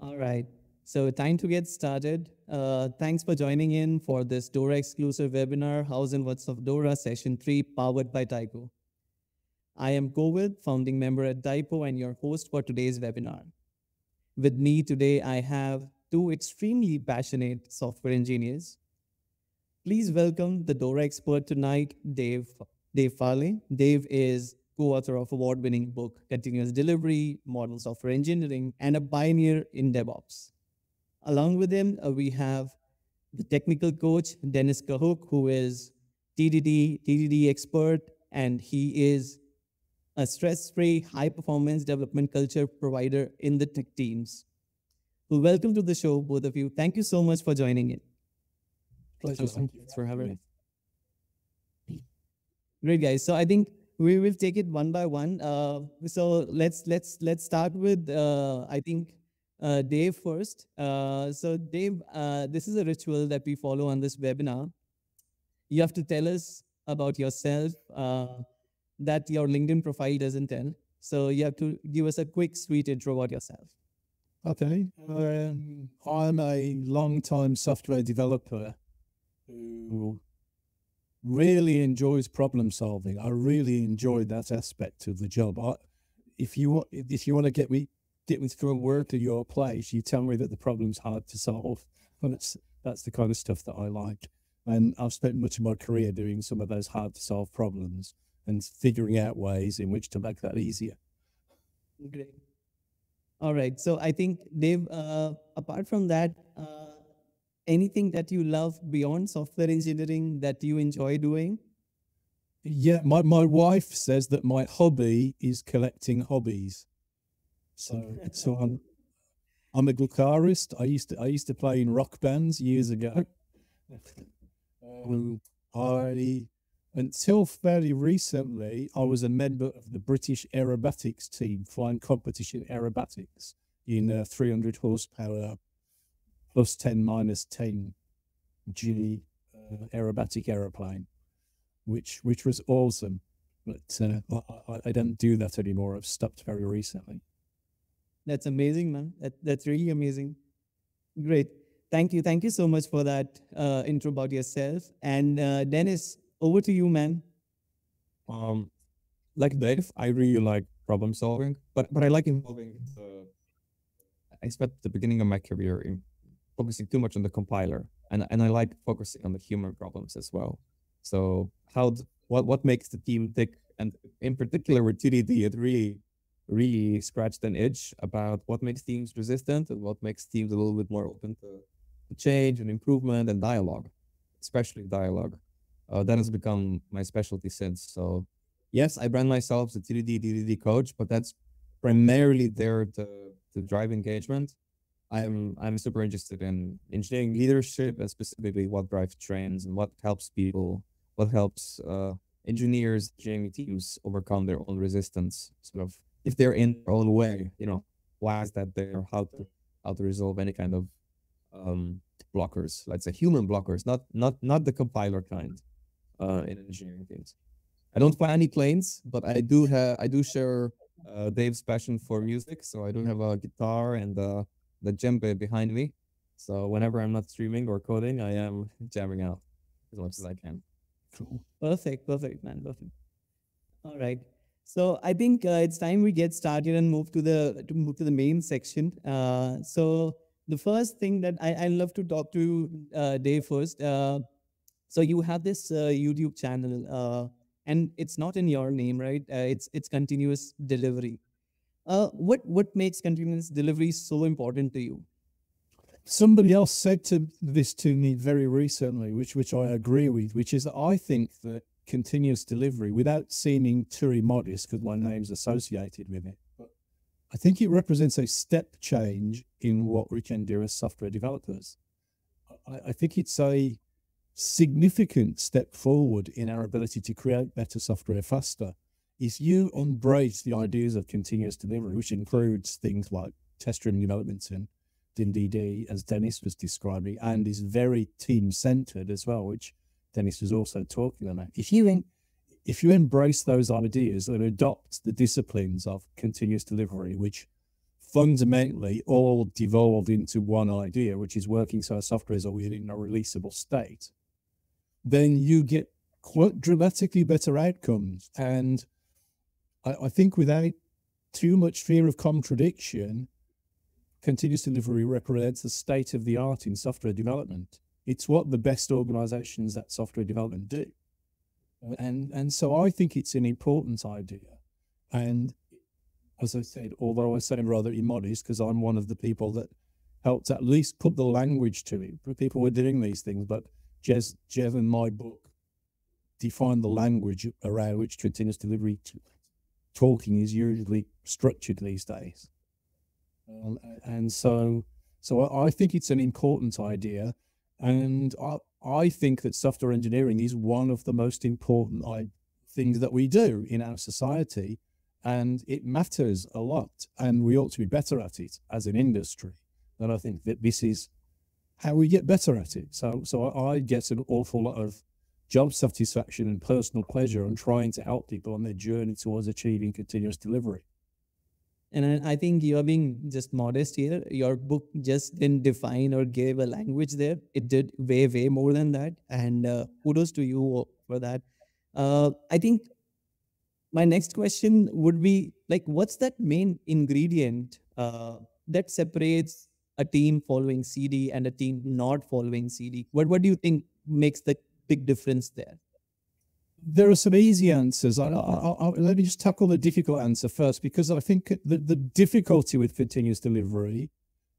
All right. So time to get started. Thanks for joining in for this DORA exclusive webinar, Hows and What's of DORA Session 3, powered by Typo. I am Kovid, founding member at Typo and your host for today's webinar. With me today, I have two extremely passionate software engineers. Please welcome the DORA expert tonight, Dave Farley. Dave is co-author of award-winning book, Continuous Delivery, Modern Software Engineering, and a pioneer in DevOps. Along with him, we have the technical coach, Denis Čahuk, who is TDD expert, and he is a stress-free, high-performance development culture provider in the tech teams. So welcome to the show, both of you. Thank you so much for joining in. Pleasure. Thank you for having me. Great, guys. So I think we will take it one by one. So let's start with Dave first. So Dave, this is a ritual that we follow on this webinar. You have to tell us about yourself that your LinkedIn profile doesn't tell. So you have to give us a quick, sweet intro about yourself. Okay. I'm a long-time software developer who really enjoys problem solving. I really enjoy that aspect of the job. If you want to get me from work to your place, you tell me that the problem's hard to solve. And that's the kind of stuff that I like. And I've spent much of my career doing some of those hard to solve problems and figuring out ways in which to make that easier. Great. All right. So I think, Dave, apart from that, anything that you love beyond software engineering that you enjoy doing? Yeah, my wife says that my hobby is collecting hobbies. So I'm a guitarist. I used to play in rock bands years ago. Until fairly recently, I was a member of the British aerobatics team, flying competition aerobatics in 300 horsepower plus 10 minus 10 G aerobatic aeroplane, which was awesome. But I don't do that anymore. I've stopped very recently. That's amazing, man. That's really amazing. Great. Thank you. Thank you so much for that intro about yourself. And Dennis, over to you, man. Like Dave, I really like problem solving, but I like involving I spent the beginning of my career in focusing too much on the compiler, and I like focusing on the human problems as well. So what makes the team tick, and in particular with TDD, it really scratched an itch about what makes teams resistant and what makes teams a little bit more open to change and improvement and dialogue, especially dialogue. That has become my specialty since. So yes, I brand myself as a DDD coach, but that's primarily there to drive engagement. I'm super interested in engineering leadership, and specifically what drives trends and what helps people, what helps engineers, engineering teams overcome their own resistance. Sort of if they're in their own way, why is that there? How to resolve any kind of blockers, let's say human blockers, not the compiler kind. In engineering teams, I don't fly any planes, but I do share Dave's passion for music. So I do have a guitar and the djembe behind me. So whenever I'm not streaming or coding, I am jamming out as much as I can. Cool. Perfect, man, perfect. All right. So I think it's time we get started and move to the main section. So the first thing that I love to talk to Dave first. So you have this YouTube channel, and it's not in your name, right? It's Continuous Delivery. What makes continuous delivery so important to you? Somebody else said this to me very recently, which I agree with, which is that I think that continuous delivery, without seeming too immodest, because my name's associated with it, but I think it represents a step change in what we can do as software developers. I think it's a significant step forward in our ability to create better software faster. If you embrace the ideas of continuous delivery, which includes things like test-driven development and DDD, as Denis was describing, and is very team-centered as well, which Denis was also talking about. If you embrace those ideas and adopt the disciplines of continuous delivery, which fundamentally all devolved into one idea, which is working so our software is always in a releasable state, then you get quite dramatically better outcomes. And I think without too much fear of contradiction, continuous delivery represents the state of the art in software development. It's what the best organizations at software development do. And so I think it's an important idea. And as I said, although I sound rather immodest because I'm one of the people that helped at least put the language to it. People were doing these things, but Jev and my book define the language around which continuous delivery talking is usually structured these days. And so I think it's an important idea. And I think that software engineering is one of the most important things that we do in our society. And it matters a lot. And we ought to be better at it as an industry. And I think that this is how we get better at it. So I get an awful lot of job satisfaction and personal pleasure on trying to help people on their journey towards achieving continuous delivery. And I think you're being just modest here. Your book just didn't define or give a language there. It did way, way more than that. And kudos to you for that. I think my next question would be like, what's that main ingredient that separates a team following CD and a team not following CD? What do you think makes the big difference there? There are some easy answers. Let me just tackle the difficult answer first, because I think the difficulty with continuous delivery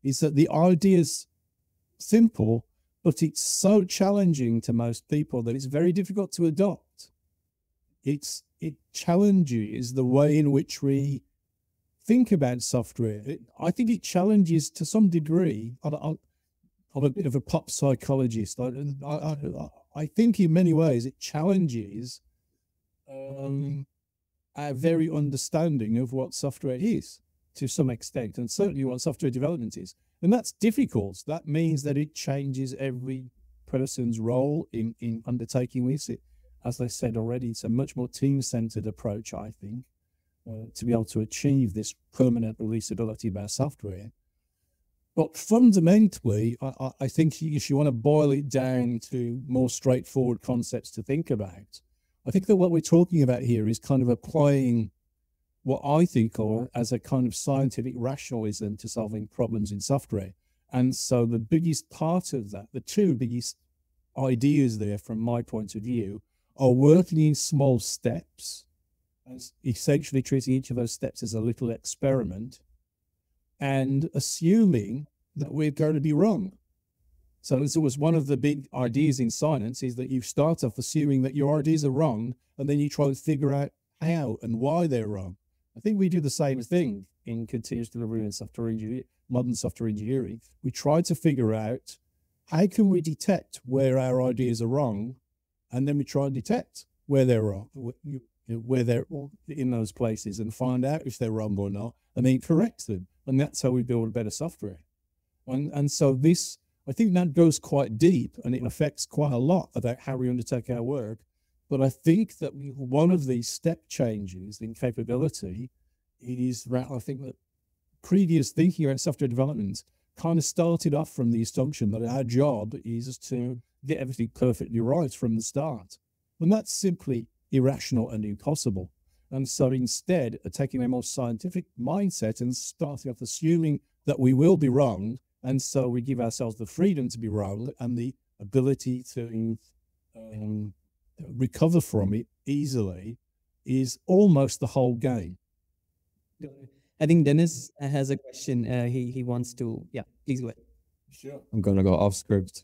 is that the idea is simple, but it's so challenging to most people that it's very difficult to adopt. It challenges the way in which we think about software. I think it challenges to some degree. I'm a bit of a pop psychologist. I think in many ways it challenges our very understanding of what software is to some extent, and certainly what software development is. And that's difficult. That means that it changes every person's role in undertaking this. As I said already, it's a much more team-centered approach, I think, to be able to achieve this permanent releasability of our software. But fundamentally, I think if you want to boil it down to more straightforward concepts to think about, I think that what we're talking about here is kind of applying what I think of as a kind of scientific rationalism to solving problems in software. And so the biggest part of that, the two biggest ideas there from my point of view, are working in small steps, and essentially treating each of those steps as a little experiment, and assuming that we're going to be wrong. So this was one of the big ideas in science, is that you start off assuming that your ideas are wrong, and then you try to figure out how and why they're wrong. I think we do the same thing in continuous delivery and software engineering, modern software engineering. We try to figure out how can we detect where our ideas are wrong, and then we try and detect where they're wrong, where they're in those places, and find out if they're wrong or not, and then correct them. And that's how we build better software. And so this, I think that goes quite deep, and it affects quite a lot about how we undertake our work. But I think that one of these step changes in capability is that I think that previous thinking about software development kind of started off from the assumption that our job is to get everything perfectly right from the start. And that's simply irrational and impossible. And so instead of taking a more scientific mindset and starting off assuming that we will be wrong, and so we give ourselves the freedom to be wrong and the ability to recover from it easily, is almost the whole game. I think Dennis has a question. He wants to, yeah, please go ahead. Sure. I'm going to go off script.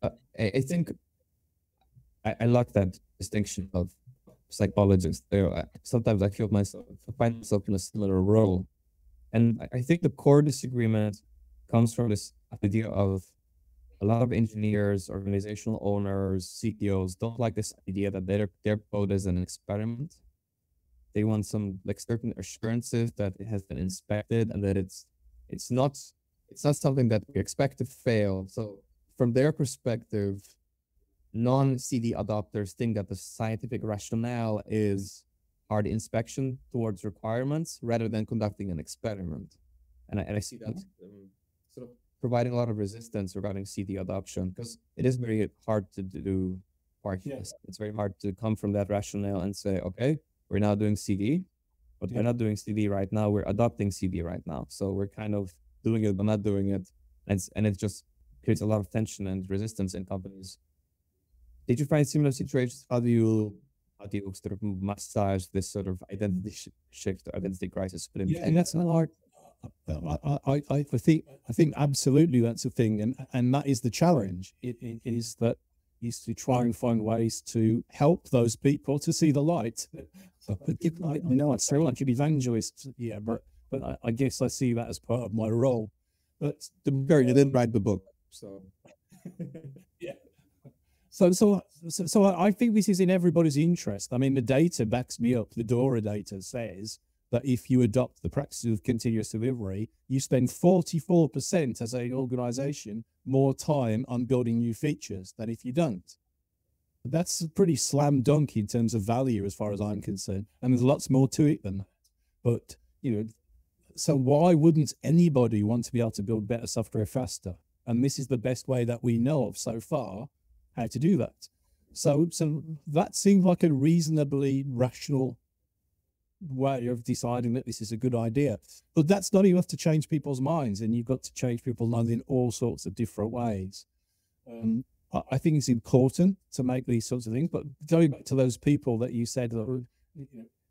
I think I like that distinction of psychologists. Sometimes I find myself in a similar role. And I think the core disagreement comes from this idea of a lot of engineers, organizational owners, CEOs don't like this idea that their code is an experiment. They want some certain assurances that it has been inspected and that it's not something that we expect to fail. So from their perspective, non-CD adopters think that the scientific rationale is hard inspection towards requirements rather than conducting an experiment. And I see that sort of providing a lot of resistance regarding CD adoption, because it is very hard to do parties. It's very hard to come from that rationale and say, okay, we're now doing CD, but we're not doing CD right now. We're adopting CD right now. So we're kind of doing it, but not doing it. And it just creates a lot of tension and resistance in companies. Did you find similar situations? How do you sort of massage this sort of identity shift, identity crisis? And that's hard. I think absolutely that's a thing, and that is the challenge. It is to try and find ways to help those people to see the light. I know I sound like an evangelist, but I guess I see that as part of my role. But you didn't write the book, so yeah. So I think this is in everybody's interest. I mean, the data backs me up. The DORA data says that if you adopt the practices of continuous delivery, you spend 44% as an organization more time on building new features than if you don't. That's a pretty slam dunk in terms of value as far as I'm concerned. And there's lots more to it than that. But, so why wouldn't anybody want to be able to build better software faster? And this is the best way that we know of so far how to do that. So that seems like a reasonably rational way of deciding that this is a good idea. But that's not enough to change people's minds, and you've got to change people's minds in all sorts of different ways. I think it's important to make these sorts of things, but going back to those people that you said,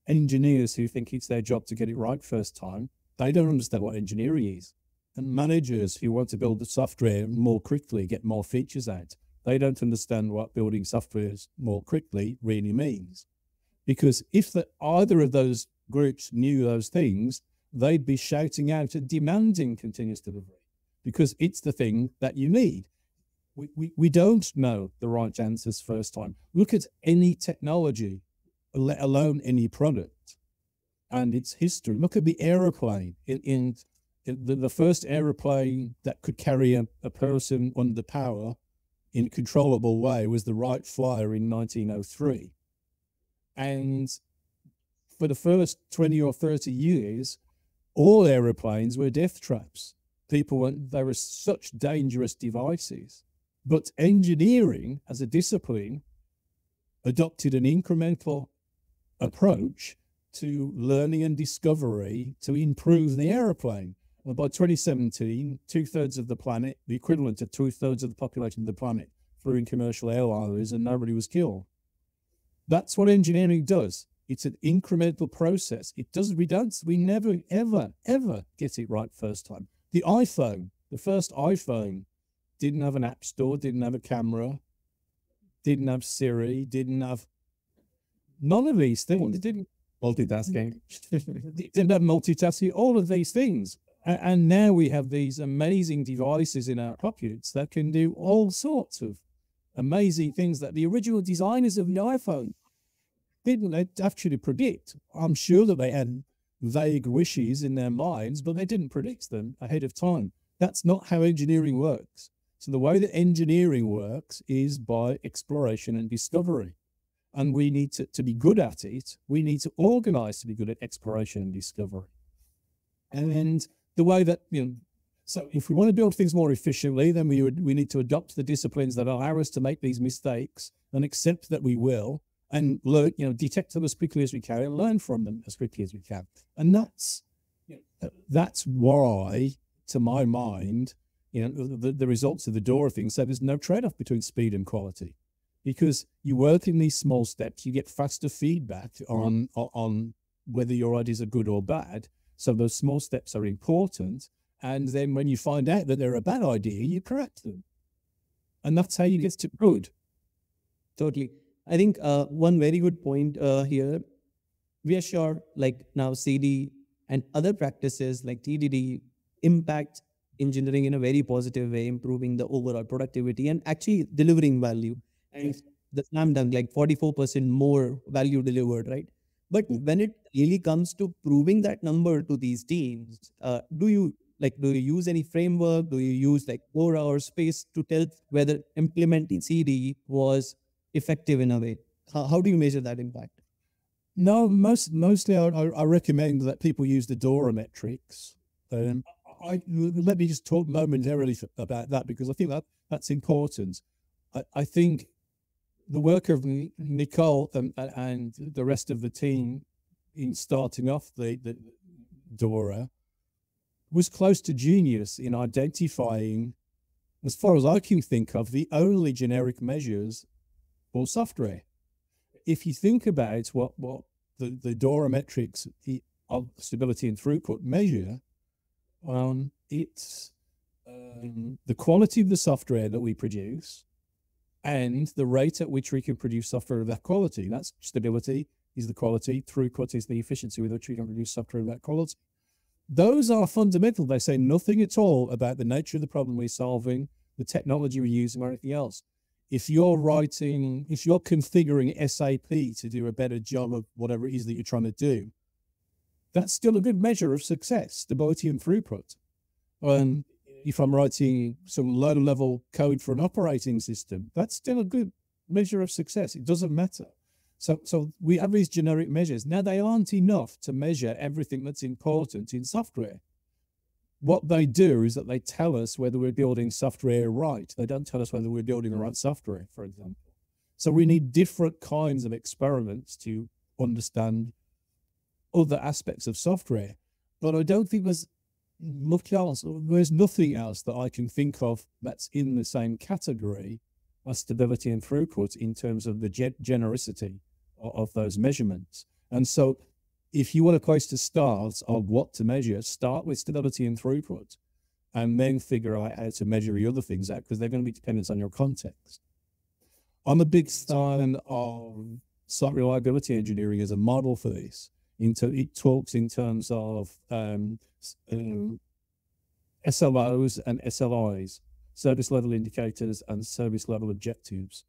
engineers who think it's their job to get it right first time, they don't understand what engineering is. And managers who want to build the software more quickly, get more features out, they don't understand what building software more quickly really means. Because if either of those groups knew those things, they'd be shouting out and demanding continuous delivery, because it's the thing that you need. We don't know the right answers first time. Look at any technology, let alone any product, and its history. Look at the aeroplane. In the first aeroplane that could carry a person under power in a controllable way was the Wright Flyer in 1903. And for the first 20 or 30 years, all aeroplanes were death traps. They were such dangerous devices. But engineering as a discipline adopted an incremental approach to learning and discovery to improve the aeroplane. And by 2017, 2/3 of the planet, the equivalent to 2/3 of the population of the planet, flew in commercial airliners and nobody was killed. That's what engineering does. It's an incremental process. We never, ever, ever get it right first time. The first iPhone, didn't have an app store, didn't have a camera, didn't have Siri, didn't have none of these things. It didn't multitasking. It didn't have multitasking, all of these things. And now we have these amazing devices in our pockets that can do all sorts of amazing things that the original designers of the iPhone didn't actually predict. I'm sure that they had vague wishes in their minds, but they didn't predict them ahead of time. That's not how engineering works. So the way that engineering works is by exploration and discovery. And we need to be good at it. We need to organize to be good at exploration and discovery. And the way that, so if we want to build things more efficiently, then we need to adopt the disciplines that allow us to make these mistakes and accept that we will, and learn, detect them as quickly as we can and learn from them as quickly as we can. And that's why, to my mind, the results of the DORA thing say there's no trade-off between speed and quality, because you work in these small steps, you get faster feedback on whether your ideas are good or bad. So those small steps are important. And then when you find out that they're a bad idea, you correct them. And that's how you get to good. Totally. I think one very good point here, we are sure like now CD and other practices like TDD impact engineering in a very positive way, improving the overall productivity and actually delivering value. And the slam dunk, like 44% more value delivered, right? But when it really comes to proving that number to these teams, do you use any framework? Do you use like 4 hour space to tell whether implementing CD was effective in a way? How do you measure that impact? No, mostly I recommend that people use the DORA metrics. Let me just talk momentarily about that, because I think that's important. I think the work of Nicole and the rest of the team in starting off the DORA was close to genius in identifying, as far as I can think of, the only generic measures for software. If you think about what the DORA metrics of stability and throughput measure, it's the quality of the software that we produce and the rate at which we can produce software of that quality. That's stability is the quality, throughput is the efficiency with which we can produce software of that quality. Those are fundamental. They say nothing at all about the nature of the problem we're solving, the technology we're using, or anything else. If you're configuring SAP to do a better job of whatever it is that you're trying to do, that's still a good measure of success, stability and throughput. If I'm writing some low-level code for an operating system, that's still a good measure of success. It doesn't matter. So we have these generic measures. Now, they aren't enough to measure everything that's important in software. What they do is that they tell us whether we're building software right. They don't tell us whether we're building the right software, for example. So we need different kinds of experiments to understand other aspects of software. But I don't think there's nothing else that I can think of that's in the same category as stability and throughput in terms of the genericity of those measurements. And so if you want a place to start of what to measure, start with stability and throughput, and then figure out how to measure the other things out, because they're going to be dependent on your context. I'm a big fan of site reliability engineering as a model for this. It talks in terms of SLOs and SLIs, service level indicators and service level objectives.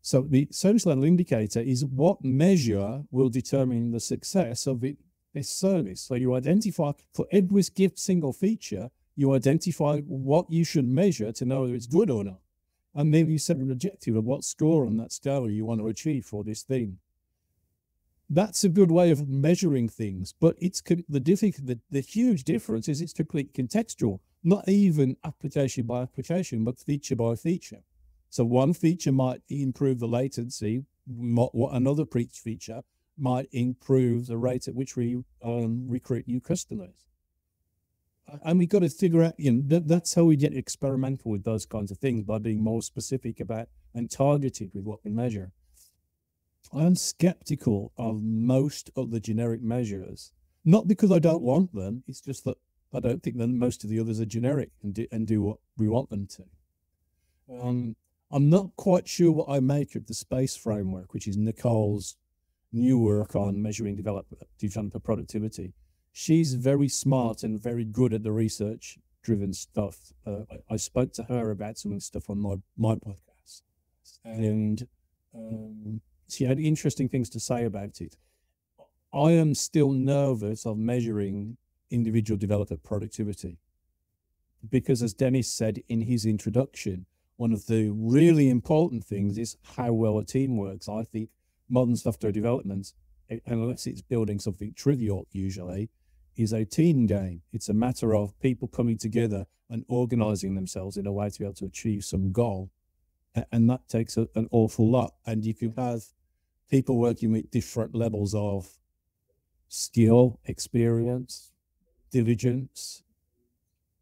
So the service level indicator is what measure will determine the success of this service. So you identify, for every single feature, you identify what you should measure to know whether it's good or not. And then you set an objective of what score on that scale you want to achieve for this thing. That's a good way of measuring things, but the huge difference is it's completely contextual, not even application by application, but feature by feature. So one feature might improve the latency, another feature might improve the rate at which we recruit new customers. And we've got to figure out, that's how we get experimental with those kinds of things, by being more specific about and targeted with what we measure. I'm skeptical of most of the generic measures, not because I don't want them, it's just that I don't think that most of the others are generic and do what we want them to. I'm not quite sure what I make of the SPACE framework, which is Nicole's new work on measuring developer productivity. She's very smart and very good at the research-driven stuff. I spoke to her about some of the stuff on my podcast, and she had interesting things to say about it. I am still nervous of measuring individual developer productivity because, as Denis said in his introduction, one of the really important things is how well a team works. I think modern software development, unless it's building something trivial usually, is a team game. It's a matter of people coming together and organizing themselves in a way to be able to achieve some goal. And that takes an awful lot. And you can have people working with different levels of skill, experience, diligence,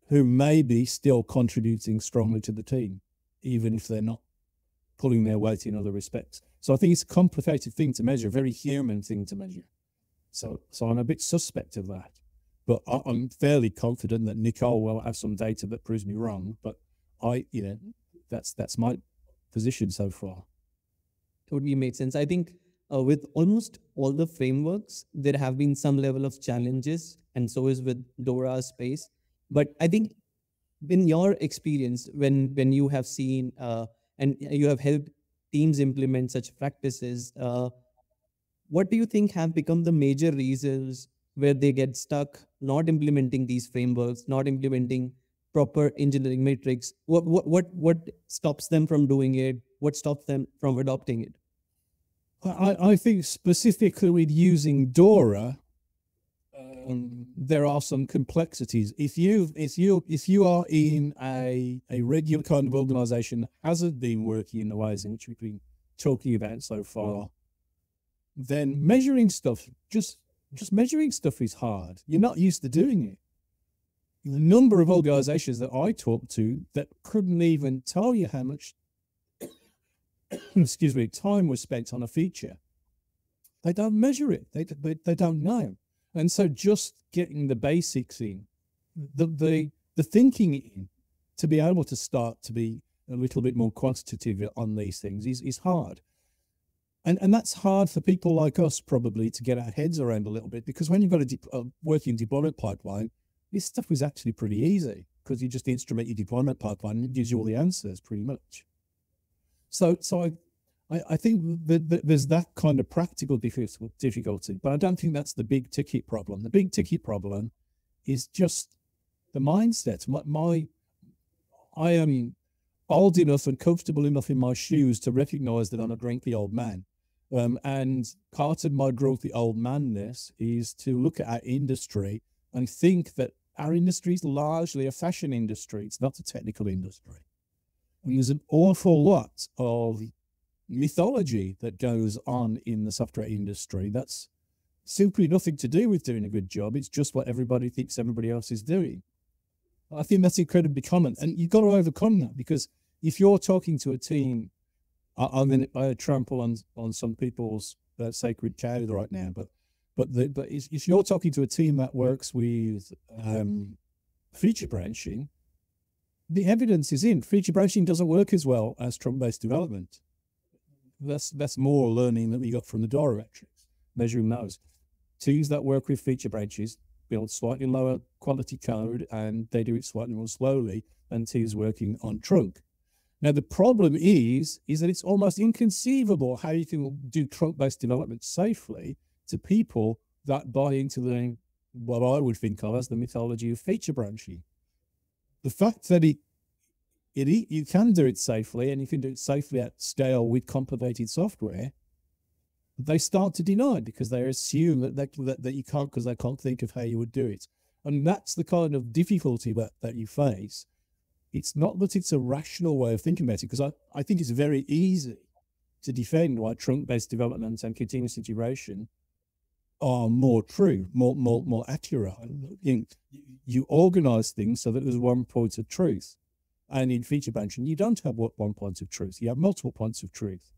who may be still contributing strongly to the team, even if they're not pulling their weight in other respects. So I think it's a complicated thing to measure, a very human thing to measure. So I'm a bit suspect of that. But I'm fairly confident that Nicole will have some data that proves me wrong. But that's my position so far. Totally makes sense. I think with almost all the frameworks, there have been some level of challenges, and so is with DORA SPACE. But I think in your experience, when you have seen and you have helped teams implement such practices, what do you think have become the major reasons where they get stuck not implementing these frameworks, not implementing proper engineering metrics? What stops them from doing it? What stops them from adopting it? I think specifically with using DORA, there are some complexities. If you are in a regular kind of organization that hasn't been working in the ways in which we've been talking about so far, then measuring stuff, just measuring stuff is hard. You're not used to doing it. The number of organizations that I talk to that couldn't even tell you how much excuse me, time was spent on a feature. They don't measure it. They don't know. And so just getting the basics in, the thinking in, to be able to start to be a little bit more quantitative on these things is hard. And that's hard for people like us probably to get our heads around a little bit, because when you've got a working deployment pipeline, this stuff is actually pretty easy because you just instrument your deployment pipeline and it gives you all the answers pretty much. So I think that there's that kind of practical difficulty, but I don't think that's the big ticket problem. The big ticket problem is just the mindset. I am old enough and comfortable enough in my shoes to recognize that I'm a grumpy old man. And part of my grumpy old manness is to look at our industry and think that our industry is largely a fashion industry. It's not a technical industry. And there's an awful lot of mythology that goes on in the software industry that's simply nothing to do with doing a good job. It's just what everybody thinks everybody else is doing. I think that's incredibly common, and you've got to overcome that, because if you're talking to a team, I'm going to trample on some people's sacred cows right now, but if you're talking to a team that works with feature branching, the evidence is in. Feature branching doesn't work as well as trunk-based development. That's more learning that we got from the DORA metrics, measuring those. Teams that work with feature branches build slightly lower quality code, and they do it slightly more slowly than teams working on trunk. Now, the problem is that it's almost inconceivable how you can do trunk-based development safely to people that buy into what I would think of as the mythology of feature branching. The fact that you can do it safely, and you can do it safely at scale with complicated software, they start to deny it because they assume that you can't, because they can't think of how you would do it. And that's the kind of difficulty that you face. It's not that it's a rational way of thinking about it, because I think it's very easy to defend why trunk-based development and continuous integration are more true, more accurate. You organize things so that there's one point of truth. And in feature branching, you don't have one point of truth. You have multiple points of truth.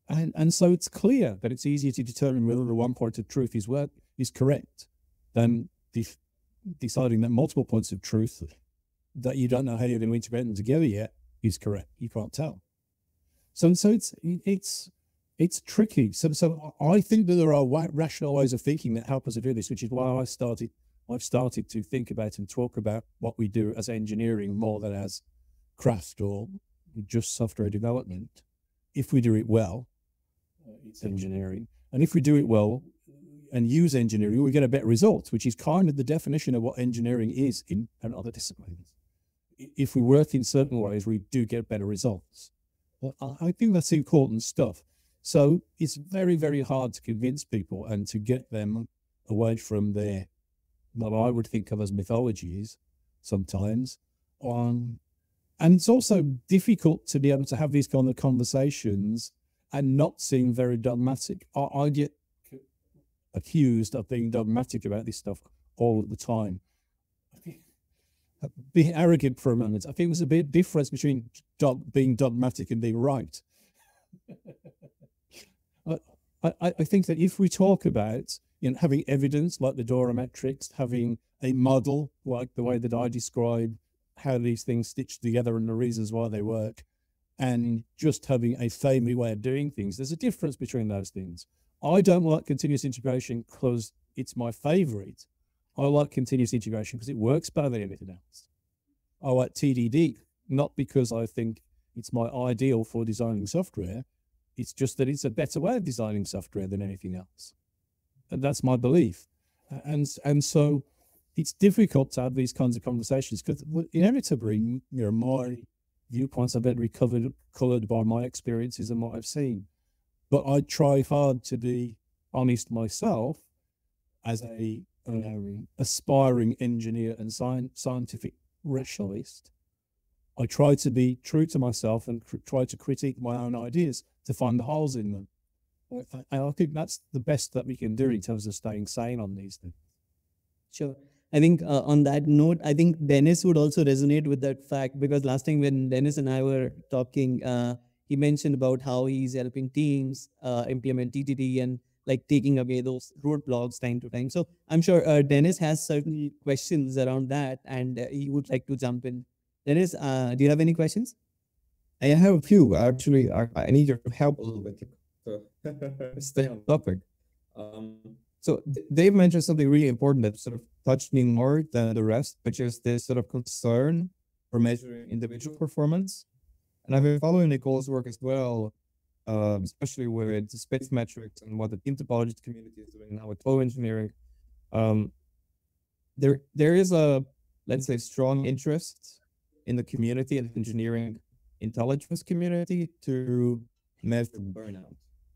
And so it's clear that it's easier to determine whether the one point of truth is correct than deciding that multiple points of truth that you don't know how you're going to integrate them together yet is correct. You can't tell. So it's tricky. So I think that there are rational ways of thinking that help us to do this, which is why I've started to think about and talk about what we do as engineering more than as craft or just software development. If we do it well, it's engineering. And if we do it well and use engineering, we get a better result, which is kind of the definition of what engineering is in other disciplines. If we work in certain ways, we do get better results. Well, I think that's important stuff. So it's very, very hard to convince people and to get them away from their, what I would think of as mythologies sometimes. And it's also difficult to be able to have these kind of conversations and not seem very dogmatic. I get accused of being dogmatic about this stuff all the time. Being arrogant for a moment. I think there's a big difference between being dogmatic and being right. I think that if we talk about having evidence like the DORA metrics, having a model like the way that I describe how these things stitch together and the reasons why they work, and just having a family way of doing things, there's a difference between those things. I don't like continuous integration because it's my favorite. I like continuous integration because it works better than anything else. I like TDD, not because I think it's my ideal for designing software. It's just that it's a better way of designing software than anything else. And that's my belief. And so it's difficult to have these kinds of conversations because inevitably, my viewpoints are very colored by my experiences and what I've seen. but I try hard to be honest myself as a aspiring engineer and scientific rationalist. I try to be true to myself and try to critique my own ideas to find the holes in them. I think that's the best that we can do in terms of staying sane on these things. Sure. I think on that note, I think Dennis would also resonate with that fact, because last time when Dennis and I were talking, he mentioned about how he's helping teams implement TTD and like taking away those roadblocks time to time. So I'm sure Dennis has certain questions around that, and he would like to jump in. Dennis, do you have any questions? I have a few. Actually, I need your help a little bit to stay on topic. So Dave mentioned something really important that sort of touched me more than the rest, which is this sort of concern for measuring individual performance. And I've been following Nicole's work as well, especially with the space metrics and what the team topology community is doing now with flow engineering. There is a, let's say, strong interest in the community and engineering intelligence community to measure burnout,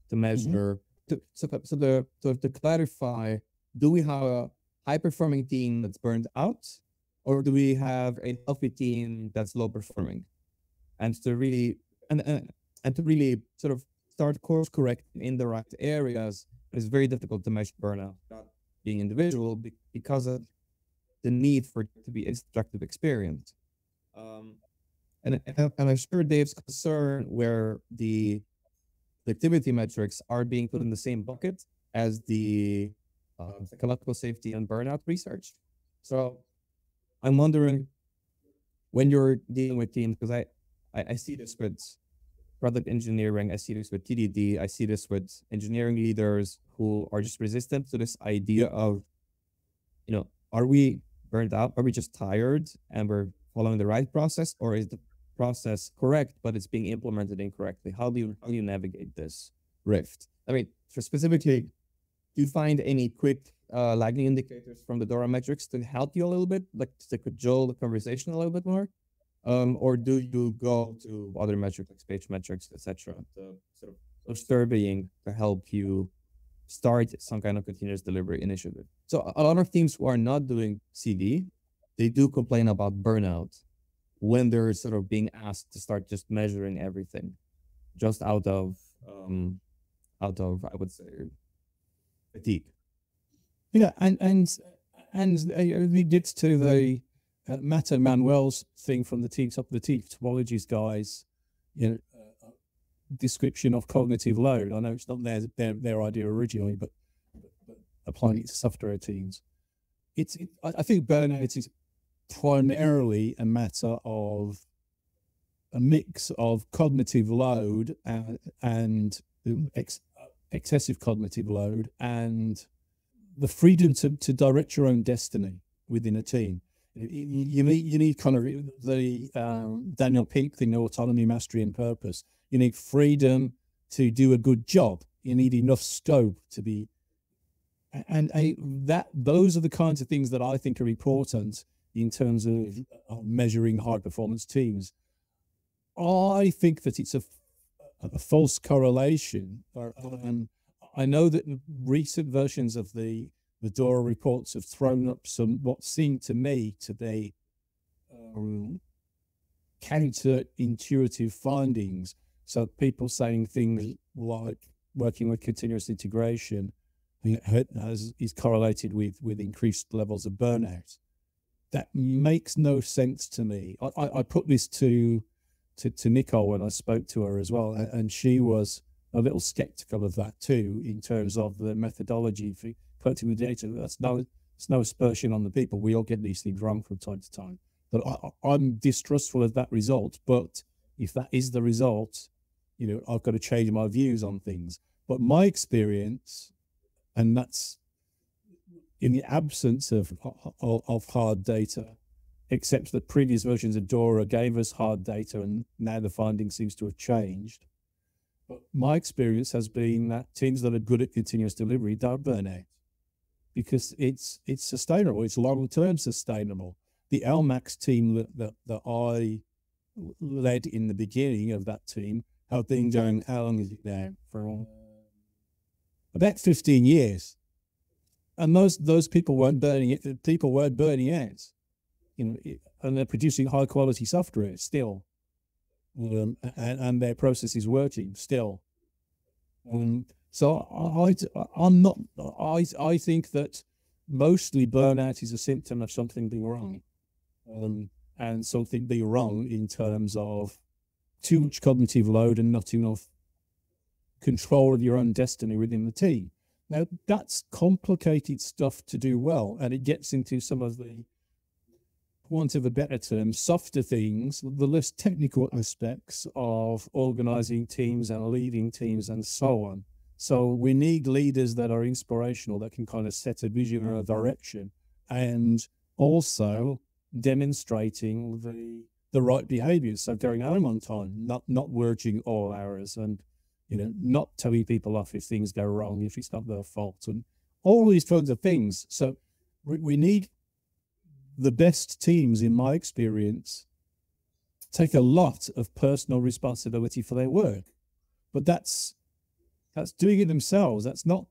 to measure, to clarify, do we have a high-performing team that's burned out, or do we have a healthy team that's low-performing? And to really, and to really sort of start course correcting in the right areas, it's very difficult to measure burnout, not being individual, because of the need for it to be a subjective experience. And I'm sure Dave's concern where the activity metrics are being put in the same bucket as the psychological safety and burnout research. So I'm wondering, when you're dealing with teams, because I see this with product engineering, I see this with TDD, I see this with engineering leaders who are just resistant to this idea of, are we burned out? Are we just tired and we're following the right process, or is the process correct, but it's being implemented incorrectly? How do you navigate this rift? I mean, for specifically, do you find any quick lagging indicators from the DORA metrics to help you a little bit, like to cajole the conversation a little bit more? Or do you go to other metrics like speech metrics, etc., to sort of surveying to help you start some kind of continuous delivery initiative? So a lot of teams who are not doing CD, they do complain about burnout when they're sort of being asked to start just measuring everything, just out of I would say fatigue. Yeah, and it gets to the Matt Manuel's thing from the topologies guys, description of cognitive load. I know it's not their idea originally, but applying it to software teams, I think burnout is primarily a matter of a mix of cognitive load and excessive cognitive load and the freedom to direct your own destiny within a team. You need kind of the Daniel Pink thing, autonomy, mastery, and purpose. You need freedom to do a good job. You need enough scope to be, and those are the kinds of things that I think are important in terms of measuring high performance teams. I think that it's a false correlation. I know that recent versions of the DORA reports have thrown up some what seemed to me to be counterintuitive findings. So people saying things like working with continuous integration is correlated with increased levels of burnout. That makes no sense to me. I put this to Nicole when I spoke to her as well, and she was a little skeptical of that too, in terms of the methodology for collecting the data. It's no aspersion on the people. We all get these things wrong from time to time. But I'm distrustful of that result. But if that is the result, I've got to change my views on things. But my experience, and that's in the absence of hard data, except that previous versions of DORA gave us hard data and now the finding seems to have changed. But my experience has been that teams that are good at continuous delivery don't burn out because it's sustainable, it's long-term sustainable. The LMAX team that I led in the beginning of that team have been going, how long is it now? For about 15 years. And those people weren't burning it. People weren't burning out, and they're producing high quality software still, and their process is working still. So I think that mostly burnout is a symptom of something being wrong, and something being wrong in terms of too much cognitive load and not enough control of your own destiny within the team. Now, that's complicated stuff to do well, and it gets into some of the, for want of a better term, softer things, the less technical aspects of organizing teams and leading teams and so on. So we need leaders that are inspirational, that can kind of set a vision or a direction, and also demonstrating the right behaviors. So going home on time, not working all hours, and not telling people off if things go wrong, if it's not their fault, and all these kinds of things. So we need the best teams, in my experience, take a lot of personal responsibility for their work. But that's doing it themselves. That's not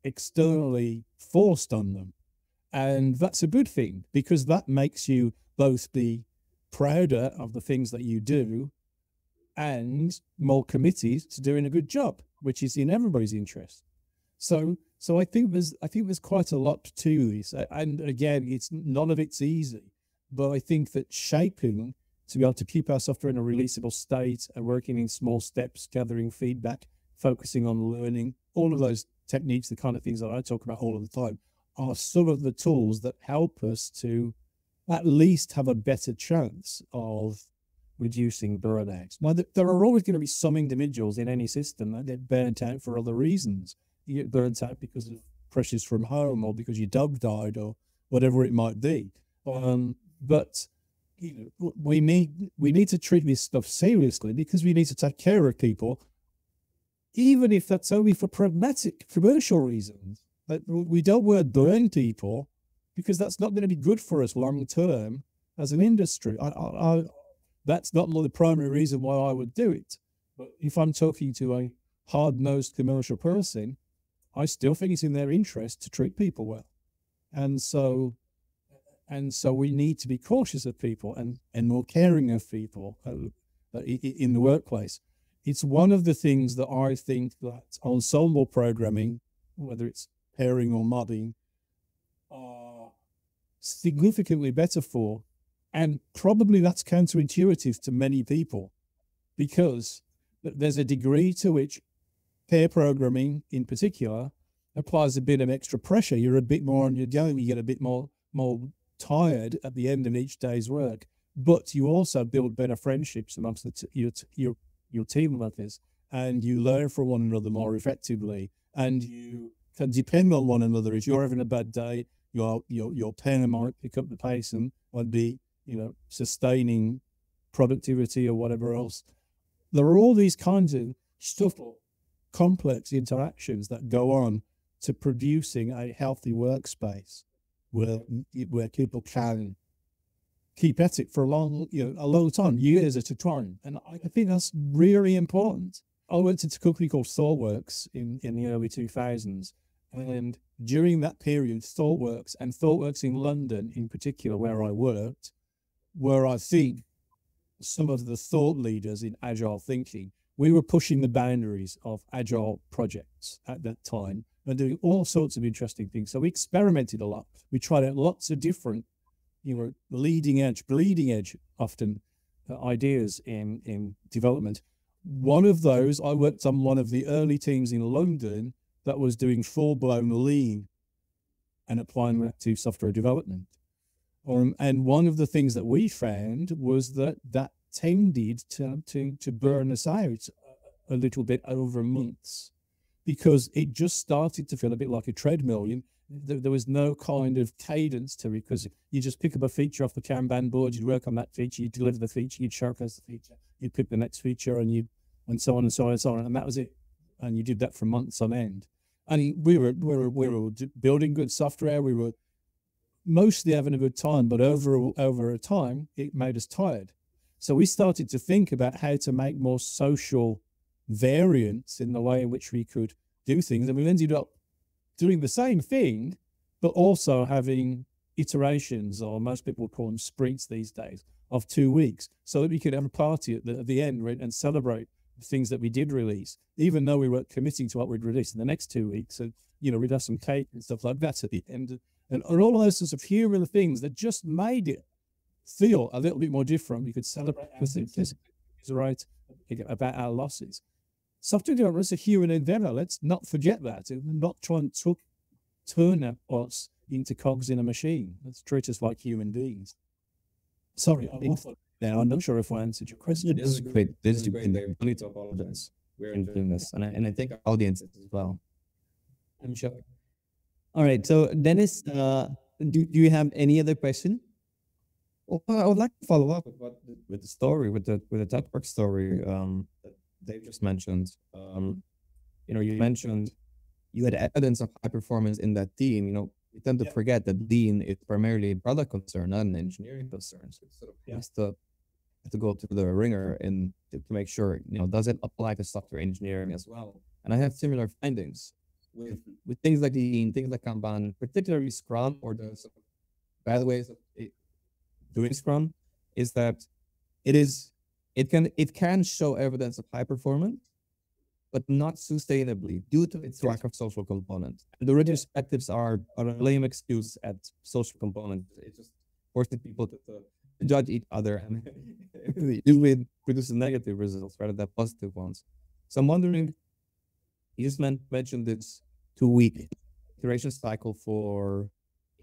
externally forced on them. And that's a good thing, because that makes you both be prouder of the things that you do and more committed to doing a good job, which is in everybody's interest. So I think there's quite a lot to this, and again, none of it's easy, but I think that shaping to be able to keep our software in a releasable state and working in small steps, gathering feedback, focusing on learning, all of those techniques, the kind of things that I talk about all of the time, are some of the tools that help us to at least have a better chance of reducing burnout. Now, there are always going to be some individuals in any system that get burnt out for other reasons. You get burnt out because of pressures from home, or because your dog died, or whatever it might be. But we need to treat this stuff seriously, because we need to take care of people, even if that's only for pragmatic commercial reasons. But we don't want to burn people, because that's not going to be good for us long term as an industry. That's not the primary reason why I would do it. But if I'm talking to a hard-nosed commercial person, I still think it's in their interest to treat people well. And so we need to be cautious of people and more caring of people in the workplace. It's one of the things that I think that ensemble programming, whether it's pairing or modding, are significantly better for. And probably that's counterintuitive to many people, because there's a degree to which pair programming in particular applies a bit of extra pressure. You're a bit more on your game, you get a bit more tired at the end of each day's work, but you also build better friendships amongst your team members, and you learn from one another more effectively, and you can depend on one another. If you're having a bad day, your pair might pick up the pace and be sustaining productivity or whatever else. There are all these kinds of subtle, complex interactions that go on to producing a healthy workspace where people can keep at it for a long time, years at a time. And I think that's really important. I went to a company called ThoughtWorks in the early 2000s. And during that period, ThoughtWorks in London in particular, where I worked, were, I think, some of the thought leaders in Agile thinking. We were pushing the boundaries of Agile projects at that time and doing all sorts of interesting things. So we experimented a lot. We tried out lots of different, bleeding edge often ideas in development. One of those, I worked on one of the early teams in London that was doing full-blown lean and applying that to software development. And one of the things that we found was that tended to burn us out a little bit over months, because it just started to feel a bit like a treadmill. There was no kind of cadence to it, because you just pick up a feature off the Kanban board, you'd work on that feature, you'd deliver the feature, you'd showcase the feature, you'd pick the next feature, and so on and so on and so on, and that was it. And you did that for months on end. And we were building good software. We were mostly having a good time, but over a time, it made us tired. So we started to think about how to make more social variance in the way in which we could do things, and we ended up doing the same thing, but also having iterations, or most people call them sprints these days, of 2 weeks, so that we could have a party at the end and celebrate the things that we did release, even though we weren't committing to what we'd release in the next 2 weeks. And, we'd have some cake and stuff like that at the end. And all of those sorts of human things that just made it feel a little bit more different. We could celebrate our successes, right, about our losses. Software development is a human endeavor. Let's not forget that. And not try and turn us into cogs in a machine. Let's treat us like human beings. Sorry, I'm not sure if I answered your question. This is great. This is great. I need to apologize. We're doing this, and I think our audience as well. I'm sure. All right. So, Dennis, do you have any other question? Well, I would like to follow up with the story, with the ThoughtWorks story that Dave just mentioned. You mentioned you had evidence of high performance in that team. We tend to forget that lean is primarily a product concern, not an engineering concern. So it sort of has to go to the ringer and to make sure, does it apply to software engineering as well? And I have similar findings with things like lean, things like Kanban, particularly Scrum, or the sort of bad ways of doing Scrum, is that it can show evidence of high performance, but not sustainably due to its lack of social component. And the retrospectives are a lame excuse at social component. It's just forcing people to judge each other, and it produces negative results rather than positive ones. So I'm wondering, you just mentioned this 2-week iteration cycle for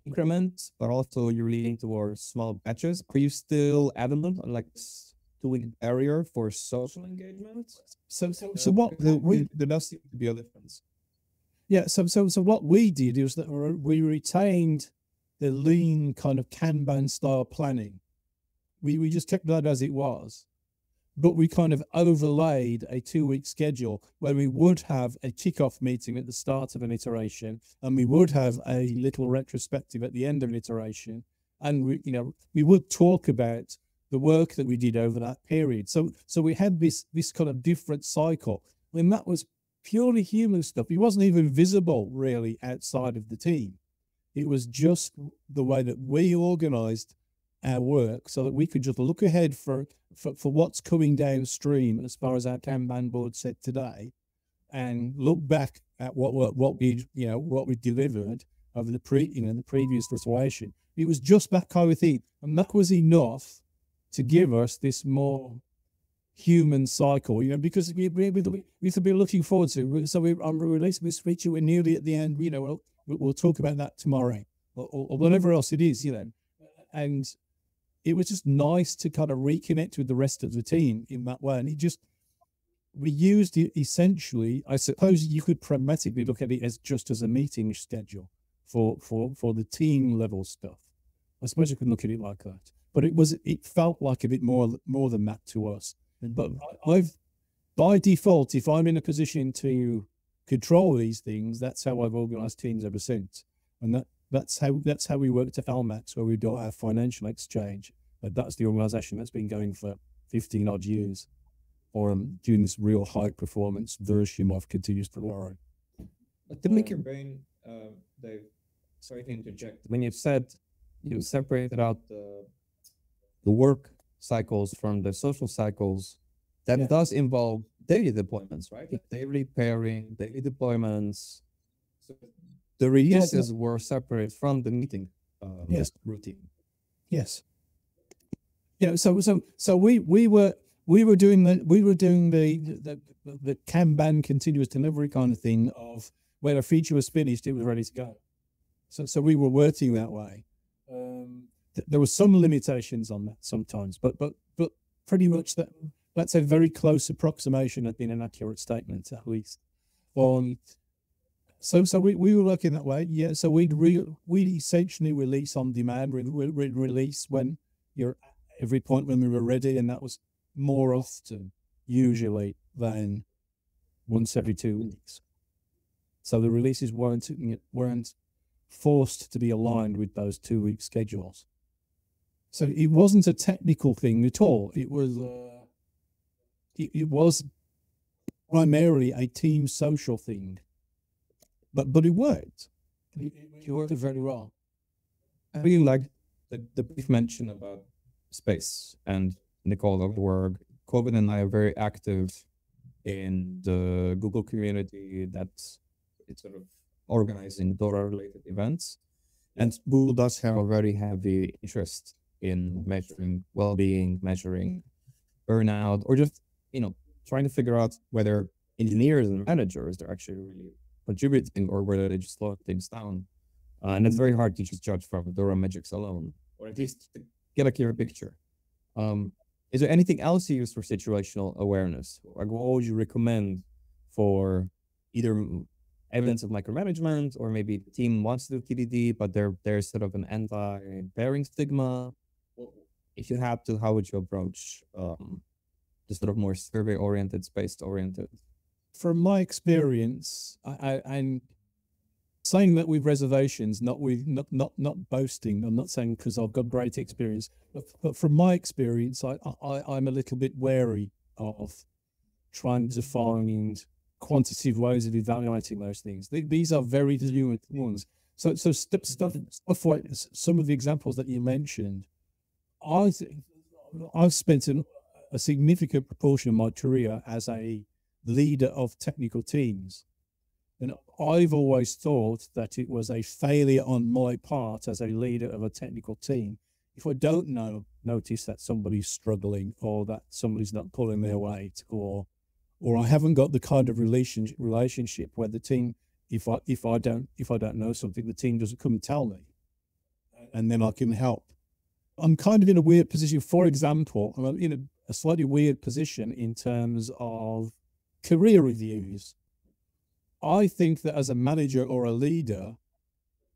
increments, but also you're leaning towards small batches. Are you still adamant on 2-week barrier for social engagement? So what there does seem to be a difference. Yeah. So what we did is that we retained the lean kind of Kanban style planning. We just kept that as it was, but we kind of overlaid a 2-week schedule where we would have a kickoff meeting at the start of an iteration, and we would have a little retrospective at the end of an iteration, and we would talk about the work that we did over that period. So we had this kind of different cycle. And that was purely human stuff. It wasn't even visible really outside of the team. It was just the way that we organized our work so that we could just look ahead for what's coming downstream as far as our Kanban board said today, and look back at what we delivered over the previous iteration. It was just that kind of thing, and that was enough to give us this more human cycle, because we have to be looking forward to. So I'm releasing this feature. We're nearly at the end. We'll talk about that tomorrow, or whatever else it is, And it was just nice to kind of reconnect with the rest of the team in that way. And we used it essentially. I suppose you could pragmatically look at it as just as a meeting schedule for the team level stuff. I suppose you could look at it like that. But it felt like a bit more than that to us. But by default, if I'm in a position to control these things, that's how I've organized teams ever since. And that's how we worked at Almax, where we do our financial exchange. But that's the organization that's been going for 15 odd years, or doing this real high performance version of continuous delivery. But to make your brain, Dave, sorry to interject. When you said you separated out the work cycles from the social cycles, that does involve daily deployments, right? Daily pairing, daily deployments. So the releases were separate from the meeting routine. Yes. So we were doing the Kanban continuous delivery kind of thing of when a feature was finished, it was ready to go. So we were working that way. There were some limitations on that sometimes, but pretty much that's a very close approximation of being an accurate statement, at least. So we were working that way. Yeah. So we'd essentially release on demand. We'd release when every point when we were ready, and that was more often usually than once every 2 weeks. So the releases weren't forced to be aligned with those 2-week schedules. So it wasn't a technical thing at all. It was primarily a team social thing but it worked. It worked very well. I really like the brief mention about space and Nicole of work. Kovid and I are very active in the Google community that's it's sort of organizing DORA related events. And Google does have a very heavy interest in measuring well-being, measuring burnout, or just, trying to figure out whether engineers and managers are actually really contributing or whether they just slow things down. And it's very hard to just judge from DORA metrics alone, or at least to get a clear picture. Is there anything else you use for situational awareness? Like, what would you recommend for either evidence of micromanagement, or maybe the team wants to do TDD, but there's sort of an anti-pairing stigma? If you had to, how would you approach the sort of more survey-oriented, space-oriented? From my experience, I'm saying that with reservations, not boasting. I'm not saying because I've got great experience, but from my experience, I'm a little bit wary of trying to find quantitative ways of evaluating those things. These are very fluent ones. So stuff like some of the examples that you mentioned, I've spent a significant proportion of my career as a leader of technical teams. And I've always thought that it was a failure on my part as a leader of a technical team if I don't notice that somebody's struggling, or that somebody's not pulling their weight, or I haven't got the kind of relationship where the team, if I don't know something, the team doesn't come and tell me, and then I can help. I'm kind of in a weird position. For example, I'm in a slightly weird position in terms of career reviews. I think that as a manager or a leader,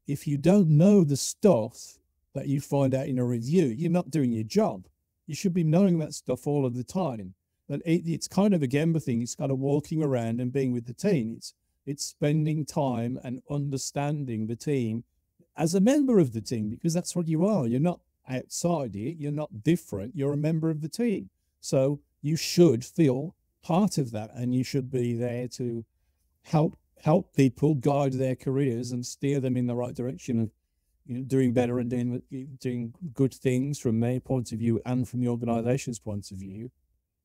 if you don't know the stuff that you find out in a review, you're not doing your job. You should be knowing that stuff all of the time. But it's kind of a Gemba thing. It's kind of walking around and being with the team. It's spending time and understanding the team as a member of the team, because that's what you are. You're not outside it. You're not different. You're a member of the team. So you should feel part of that, and you should be there to help people guide their careers and steer them in the right direction of doing better and doing good things from their point of view and from the organization's point of view.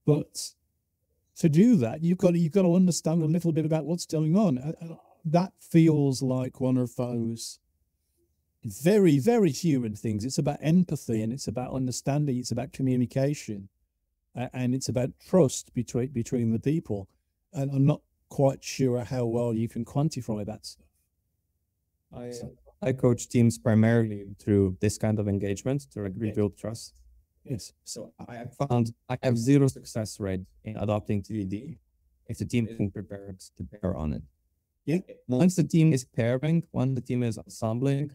But to do that, you've got to understand a little bit about what's going on. That feels like one of those very, very human things. It's about empathy, and it's about understanding. It's about communication, and it's about trust between the people. And I'm not quite sure how well you can quantify that stuff. I coach teams primarily through this kind of engagement to rebuild trust. Yes. So I have found I have zero success rate in adopting TDD if the team isn't prepared to pair on it. Yeah. Once the team is pairing, once the team is assembling,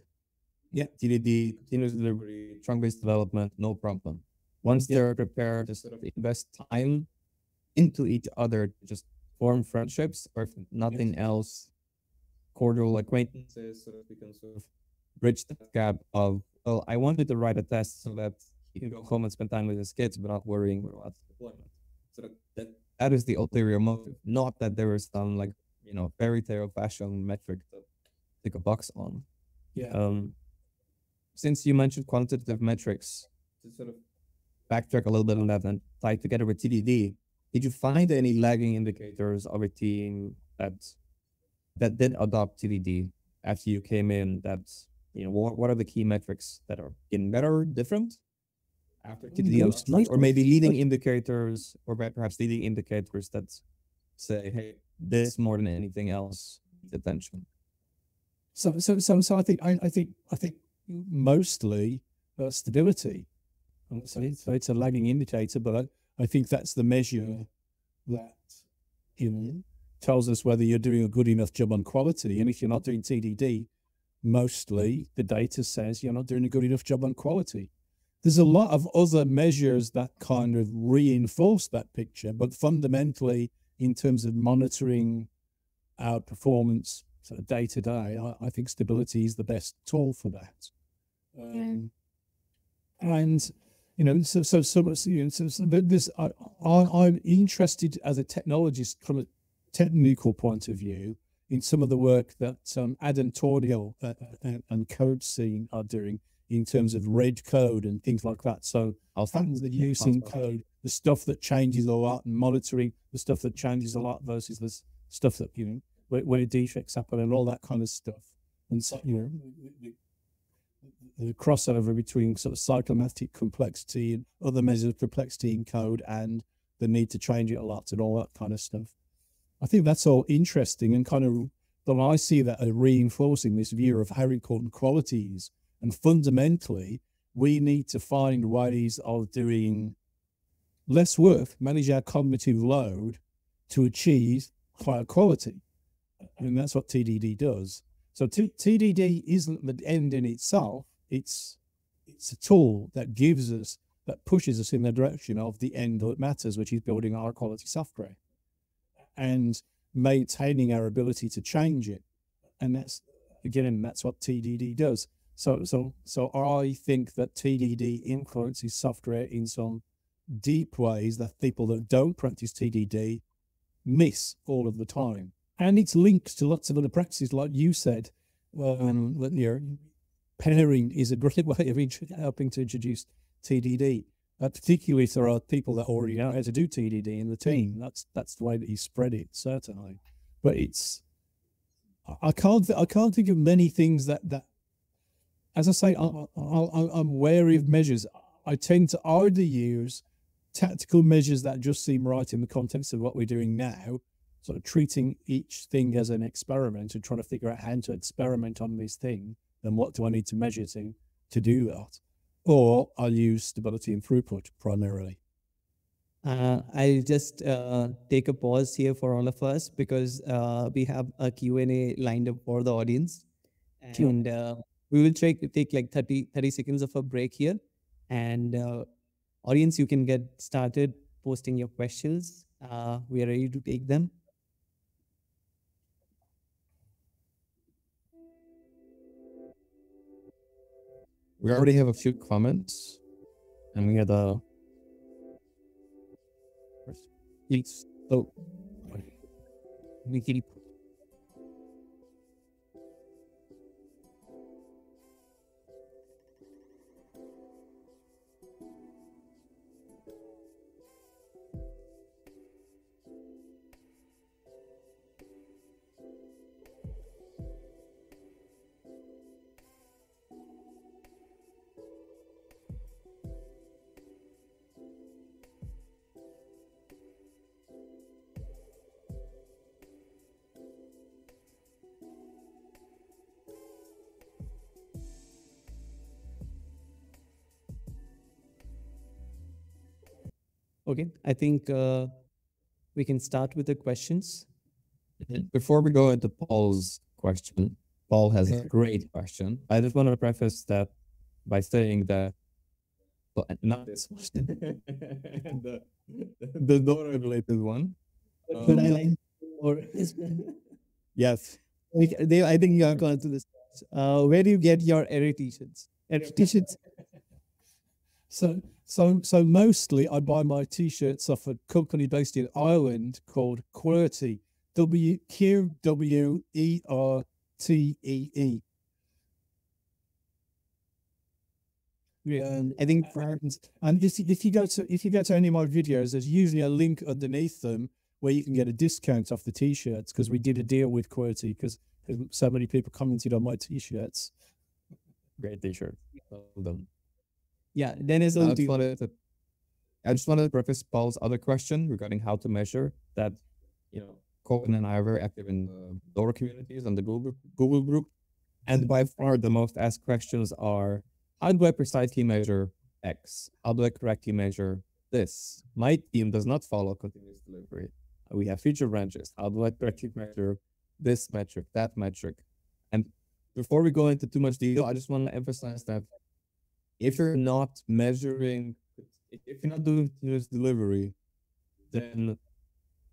TDD, continuous delivery, trunk-based development, no problem. Once they're prepared to sort of invest time into each other, just form friendships, or if nothing else, cordial acquaintances, so that we can sort of bridge that gap of, well, I wanted to write a test so that he can go home and spend time with his kids without worrying about deployment. So that is the ulterior motive, not that there is some fairy tale fashion metric to tick a box on. Yeah. Since you mentioned quantitative metrics, to sort of backtrack a little bit on that and tie together with TDD, did you find any lagging indicators of a team that did adopt TDD after you came in? That what are the key metrics that are getting better, different after TDD, or maybe leading indicators, or perhaps leading indicators that say, hey, this more than anything else needs attention? So I think mostly stability. So it's a lagging indicator, but I think that's the measure that tells us whether you're doing a good enough job on quality. And if you're not doing TDD, mostly the data says you're not doing a good enough job on quality. There's a lot of other measures that kind of reinforce that picture, but fundamentally, in terms of monitoring our performance sort of day to day, I think stability is the best tool for that. And I'm interested as a technologist from a technical point of view in some of the work that Adam Tordiel and Code Scene are doing in terms of red code and things like that. So things that use in code, the stuff that changes a lot, and monitoring the stuff that changes a lot versus the stuff that, where defects happen and all that kind of stuff. And so, the crossover between sort of psychomatic complexity and other measures of complexity in code and the need to change it a lot and all that kind of stuff. I think that's all interesting and kind of, well, I see that as reinforcing this view of how important quality is. And fundamentally, we need to find ways of doing less work, manage our cognitive load to achieve higher quality. And that's what TDD does. So TDD isn't the end in itself. It's a tool that pushes us in the direction of the end that matters, which is building our quality software and maintaining our ability to change it. And that's what TDD does. So I think that TDD influences software in some deep ways that people that don't practice TDD miss all of the time. And it's linked to lots of other practices, like you said. Pairing is a great way of helping to introduce TDD. Particularly if there are people that already know how to do TDD in the team. That's the way that you spread it, certainly. But I can't think of many things that as I say, I'm wary of measures. I tend to either use tactical measures that just seem right in the context of what we're doing now, sort of treating each thing as an experiment and trying to figure out how to experiment on this thing and what do I need to measure to do that. Or I'll use stability and throughput primarily. I'll just take a pause here for all of us because we have a Q&A lined up for the audience. And we will take like 30 seconds of a break here. And audience, you can get started posting your questions. We are ready to take them. We already have a few comments, and we had a. So, we can. Okay, I think we can start with the questions. Before we go into Paul's question, Paul has a great question. I just want to preface that by saying that, well, not this one, the DORA related one. But I like, or Yes. I think you are going to this. Where do you get your error t-shirts? So mostly I buy my t-shirts off a company based in Ireland called QWERTY, QWERTEE. Yeah, I think and if you go to any of my videos, there's usually a link underneath them where you can get a discount off the t-shirts because we did a deal with QWERTY because so many people commented on my t-shirts. Great t-shirt. Well done. Yeah, Dennis, I just wanted to preface Paul's other question regarding how to measure that, Kovid and I are very active in the DORA communities and the Google group. And by far the most asked questions are, how do I precisely measure X? How do I correctly measure this? My team does not follow continuous delivery. We have feature branches. How do I correctly measure this metric, that metric? And before we go into too much detail, I just want to emphasize that if you're not measuring, if you're not doing continuous delivery, then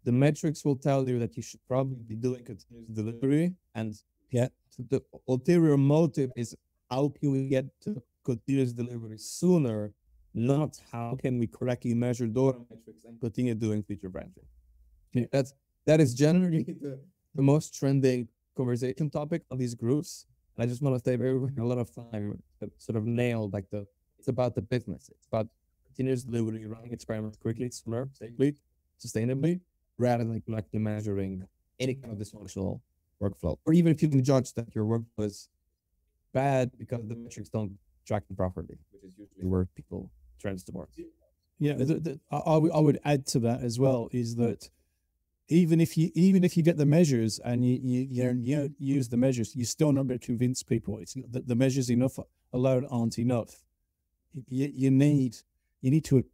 the metrics will tell you that you should probably be doing continuous delivery. And so the ulterior motive is how can we get to continuous delivery sooner, not how can we correctly measure DORA metrics and continue doing feature branching. Yeah. That is generally the most trending conversation topic of these groups. I just want to say a lot of time to sort of nail like it's about the business. It's about continuous delivery, running experiments quickly, safely, sustainably, rather than correctly measuring any kind of dysfunctional workflow. Or even if you can judge that your workflow is bad because the metrics don't track them properly, which is usually where people trend towards. Yeah, I would add to that as well is that even if you get the measures and you use the measures, you're still not going to convince people. It's the measures enough alone aren't enough. You need to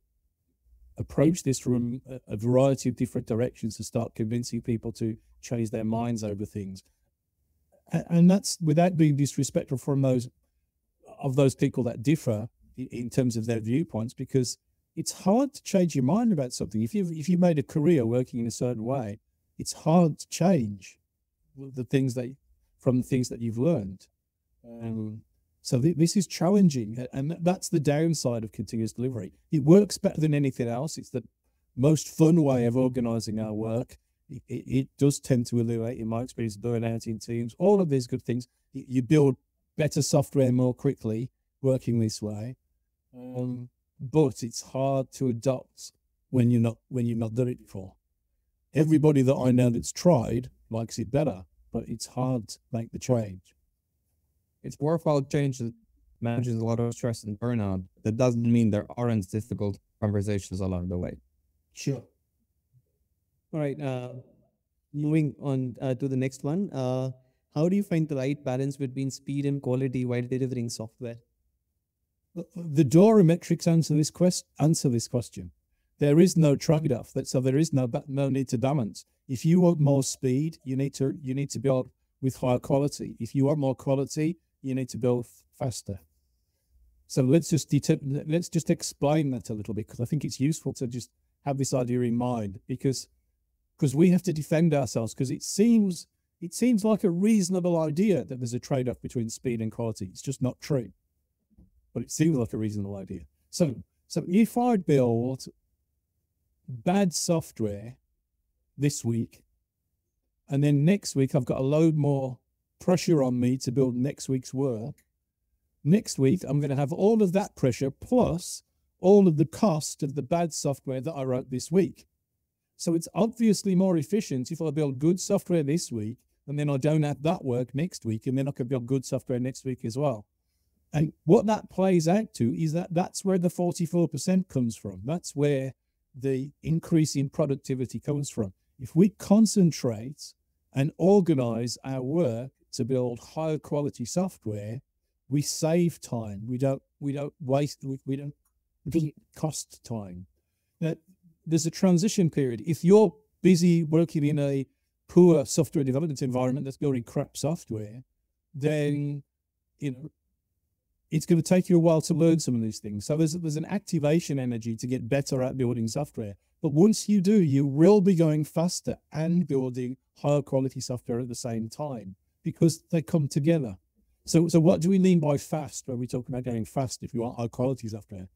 approach this from a variety of different directions to start convincing people to change their minds over things. And that's without being disrespectful from those people that differ in terms of their viewpoints, because it's hard to change your mind about something. If you made a career working in a certain way, it's hard to change the things that you've learned. So this is challenging, and that's the downside of continuous delivery. It works better than anything else. It's the most fun way of organizing our work. It does tend to alleviate, in my experience, burnout in teams, all of these good things. You build better software more quickly working this way. But it's hard to adopt when you've not done it before. Everybody that I know that's tried likes it better, but it's hard to make the change. It's worthwhile change that manages a lot of stress and burnout. That doesn't mean there aren't difficult conversations along the way. Sure. All right. Moving on to the next one. How do you find the right balance between speed and quality while delivering software? The DORA metrics answer this question. There is no trade-off. So there is no need to balance. If you want more speed, you need to build with higher quality. If you want more quality, you need to build faster. So let's just explain that a little bit, because I think it's useful to just have this idea in mind, because we have to defend ourselves, because it seems like a reasonable idea that there's a trade-off between speed and quality. It's just not true, but it seems like a reasonable idea. So if I build bad software this week, and then next week I've got a load more pressure on me to build next week's work, next week I'm going to have all of that pressure plus all of the cost of the bad software that I wrote this week. So it's obviously more efficient if I build good software this week, and then I don't have that work next week, and then I can build good software next week as well. And what that plays out to is that's where the 44% comes from. That's where the increase in productivity comes from. If we concentrate and organize our work to build higher quality software, we save time. We don't waste. It doesn't cost time. Now, there's a transition period. If you're busy working in a poor software development environment that's building crap software, then it's going to take you a while to learn some of these things. So there's an activation energy to get better at building software. But once you do, you will be going faster and building higher quality software at the same time, because they come together. So what do we mean by fast when we talk about going fast if you want high quality software?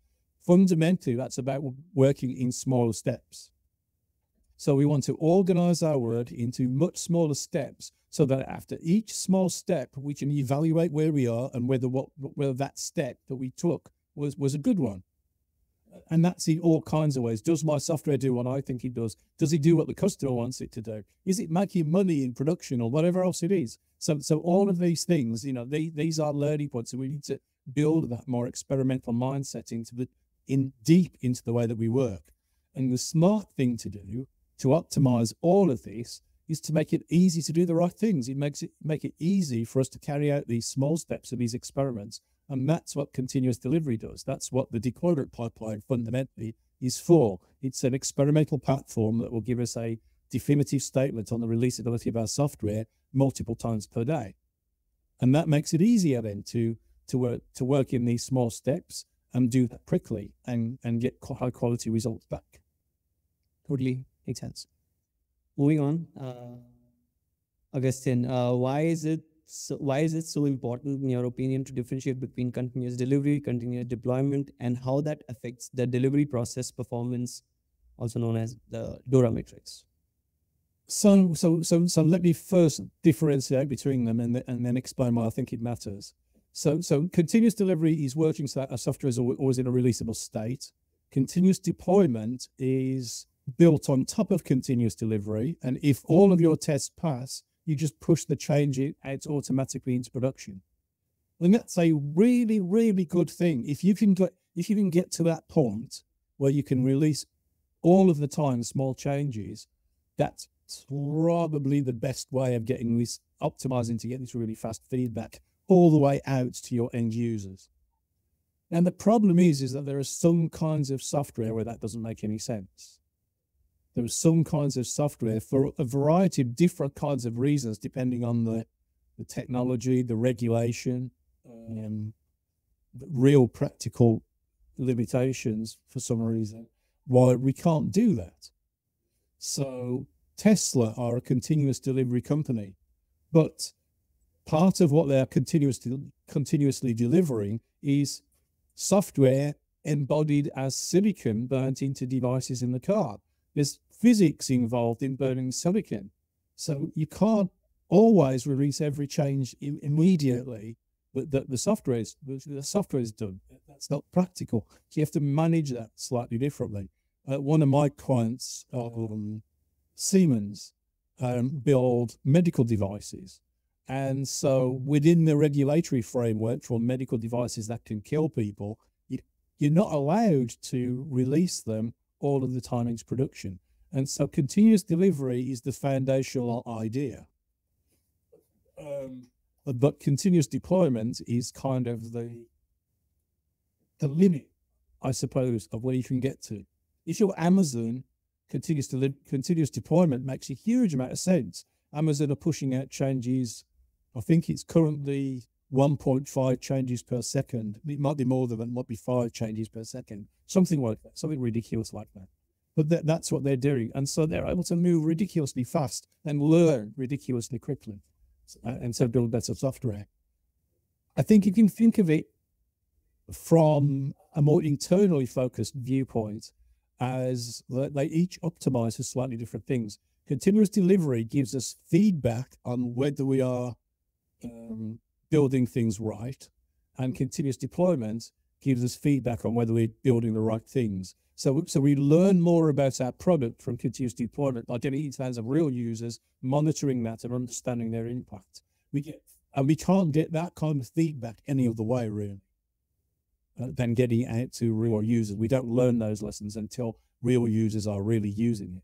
Fundamentally, that's about working in smaller steps. So we want to organize our work into much smaller steps, so that after each small step, we can evaluate where we are and whether that step that we took was a good one. And that's in all kinds of ways. Does my software do what I think it does? Does it do what the customer wants it to do? Is it making money in production or whatever else it is? So all of these things, these are learning points, and we need to build that more experimental mindset deep into the way that we work. And the smart thing to do to optimize all of this is to make it easy to do the right things. It make it easy for us to carry out these small steps of these experiments. And that's what continuous delivery does. That's what the deployment pipeline fundamentally is for. It's an experimental platform that will give us a definitive statement on the releasability of our software multiple times per day. And that makes it easier then to work in these small steps and do that quickly and get high quality results back. Totally makes sense. Moving on, Augustine, why is it so important, in your opinion, to differentiate between continuous delivery, continuous deployment, and how that affects the delivery process performance, also known as the DORA matrix? So let me first differentiate between them and then explain why I think it matters. So continuous delivery is working so that a software is always in a releasable state. Continuous deployment is built on top of continuous delivery, and if all of your tests pass, you just push the change out automatically into production. And that's a really, really good thing. If you can get to that point where you can release all of the time small changes, that's probably the best way of getting this optimizing to get this really fast feedback all the way out to your end users. And the problem is that there are some kinds of software where that doesn't make any sense. There are some kinds of software for a variety of different kinds of reasons, depending on the technology, the regulation, the real practical limitations for some reason, why we can't do that. So Tesla are a continuous delivery company, but part of what they're continuously delivering is software embodied as silicon burnt into devices in the car. There's physics involved in burning silicon. So you can't always release every change immediately, but the software is done. That's not practical. So you have to manage that slightly differently. One of my clients, Siemens, build medical devices. And so within the regulatory framework for medical devices that can kill people, you're not allowed to release them all of the time into production. And so continuous delivery is the foundational idea. But continuous deployment is kind of the limit, I suppose, of where you can get to. If you're Amazon, continuous deployment makes a huge amount of sense. Amazon are pushing out changes. I think it's currently 1.5 changes per second. It might be more than that, it might be 5 changes per second. Something like that, something ridiculous like that. But that's what they're doing. And so they're able to move ridiculously fast and learn ridiculously quickly. And so build better software. I think you can think of it from a more internally focused viewpoint as they each optimize for slightly different things. Continuous delivery gives us feedback on whether we are building things right, and continuous deployment gives us feedback on whether we're building the right things. So we learn more about our product from continuous deployment, identity plans of real users, monitoring that and understanding their impact. We can't get that kind of feedback any other way, really, than getting it out to real users. We don't learn those lessons until real users are really using it.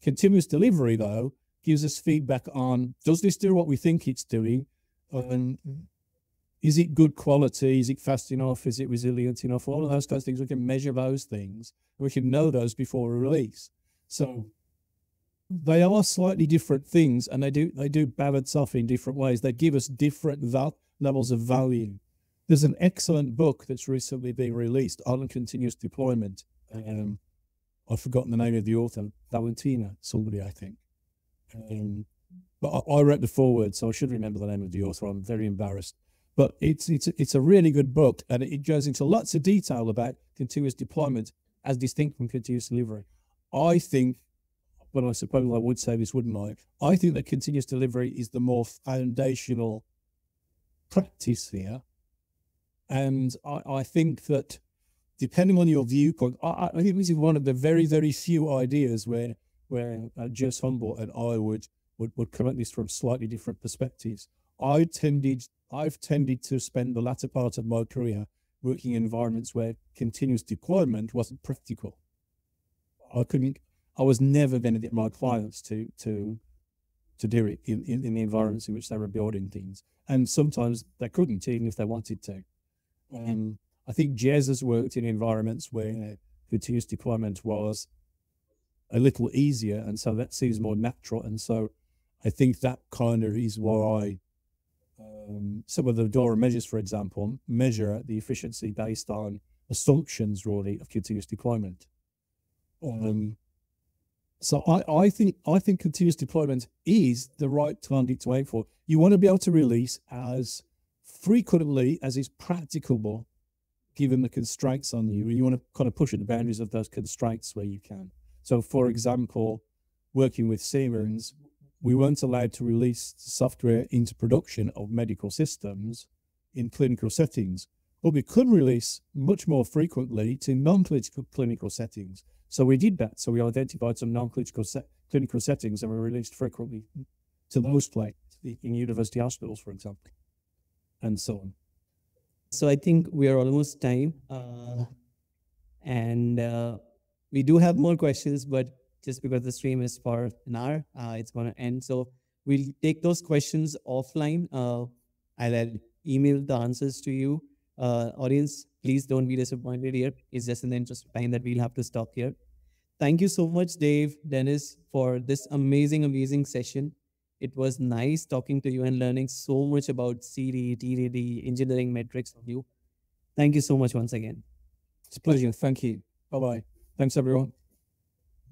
Continuous delivery, though, gives us feedback on, does this do what we think it's doing? Is it good quality? Is it fast enough? Is it resilient enough? All of those kinds of things. We can measure those things. We can know those before we release. So they are slightly different things, and they do balance off in different ways. They give us different levels of value. There's an excellent book that's recently been released on continuous deployment. I've forgotten the name of the author, Valentina, somebody, I think. But I wrote the foreword, so I should remember the name of the author. I'm very embarrassed. But it's a really good book, and it goes into lots of detail about continuous deployment as distinct from continuous delivery. I think, but I suppose I would say this, wouldn't I? I think that continuous delivery is the more foundational practice here. And I think that depending on your viewpoint, I think this is one of the very, very few ideas where Jess Humboldt and I would come at this from slightly different perspectives. I've tended to spend the latter part of my career working in environments where continuous deployment wasn't practical. I was never going to get my clients to do it in the environments in which they were building things. And sometimes they couldn't, even if they wanted to. I think Jez has worked in environments where continuous deployment was a little easier, and so that seems more natural. And so I think that kind of is why some of the DORA measures, for example, measure the efficiency based on assumptions, really, of continuous deployment. So I think continuous deployment is the right target to aim for. You want to be able to release as frequently as is practicable, given the constraints on you. You want to kind of push at the boundaries of those constraints where you can. So, for example, working with Siemens, we weren't allowed to release software into production of medical systems in clinical settings, but we could release much more frequently to non-clinical settings. So we did that. So we identified some non-clinical clinical settings and we released frequently to those places in university hospitals, for example, and so on. So I think we are almost time. And we do have more questions, but just because the stream is for an hour, it's going to end. So we'll take those questions offline. I'll email the answers to you. Audience, please don't be disappointed here. It's just in the interest of time that we'll have to stop here. Thank you so much, Dave, Dennis, for this amazing session. It was nice talking to you and learning so much about CD, TDD, engineering metrics from you. Thank you so much once again. It's a pleasure. Thank you. Bye-bye. Thanks, everyone.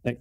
Thanks.